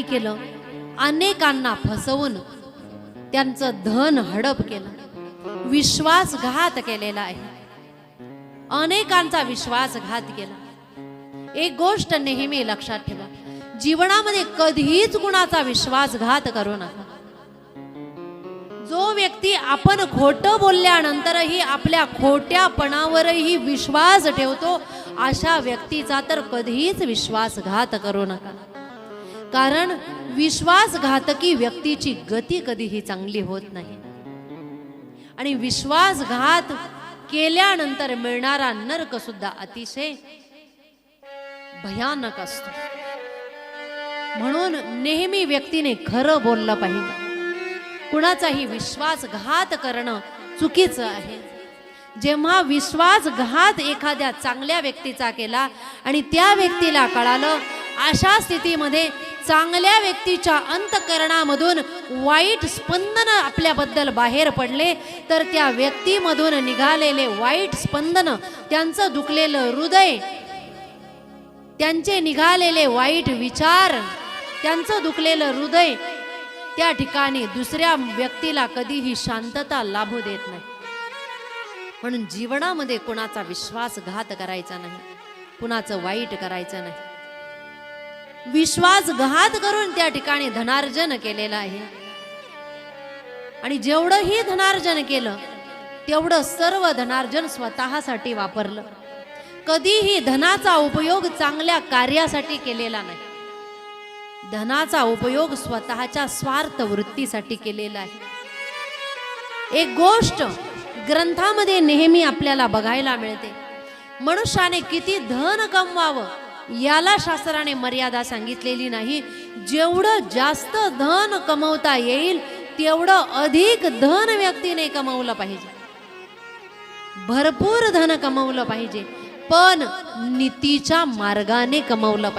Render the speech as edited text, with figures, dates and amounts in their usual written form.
काय केलं, अनेकांना फसवून त्यांचं धन हडप केलं, विश्वासघात केलेला आहे, अनेकांचा विश्वासघात केला। एक गोष्ट नेहमी लक्षात ठेवा, जीवनामध्ये कधीच कुणाचा विश्वासघात करू नका। जो व्यक्ती आपण खोटं बोलल्यानंतरही आपल्या खोट्यापणावरही विश्वास ठेवतो, अशा व्यक्तीचा तर कधीच विश्वासघात करू नका। कारण विश्वासघातकी व्यक्तीची गती कधीही चांगली होत नाही आणि विश्वासघात केल्यानंतर मिळणारा नरक सुद्धा अतिशय भयानक असतो। म्हणून नेहमी व्यक्तीने खरं बोललं पाहिजे, कुणाचाही विश्वासघात करणं चुकीचं आहे। जेव्हा विश्वासघात एखाद्या चांगल्या व्यक्तीचा केला आणि त्या व्यक्तीला कळालं, अशा स्थितीमध्ये चांगल्या व्यक्तीच्या अंतःकरणामधून वाईट स्पंदन आपल्याबद्दल बाहेर पडले, तर त्या व्यक्तीमधून निघालेले वाईट स्पंदन, त्यांचं दुखलेलं हृदय, त्यांचे निघालेले वाईट विचार, त्यांचं दुखलेलं हृदय त्या ठिकाणी दुसऱ्या व्यक्तीला कधीही शांतता लाभू देत नाही। म्हणून जीवनामध्ये कुणाचा विश्वासघात करायचा नाही, कुणाचं वाईट करायचं नाही। विश्वासघात करून त्या ठिकाणी धनार्जन केलेलं आहे आणि जेवढंही धनार्जन केलं तेवढं सर्व धनार्जन स्वतःसाठी वापरलं। कधीही धनाचा उपयोग चांगल्या कार्यासाठी केलेला नाही, धनाचा उपयोग स्वतःच्या स्वार्थ वृत्तीसाठी केलेला आहे। एक गोष्ट ग्रंथामध्ये नेहमी आपल्याला बघायला मिळते, मनुष्याने किती धन कमवावं याला शास्त्राने मर्यादा सांगितलेली नाही। जेवढं जास्त धन कमवता येईल तेवढं अधिक धन व्यक्तीने कमवलं पाहिजे, भरपूर धन कमवलं पाहिजे, पण नीतीच्या मार्गाने कमवलं पाहिजे।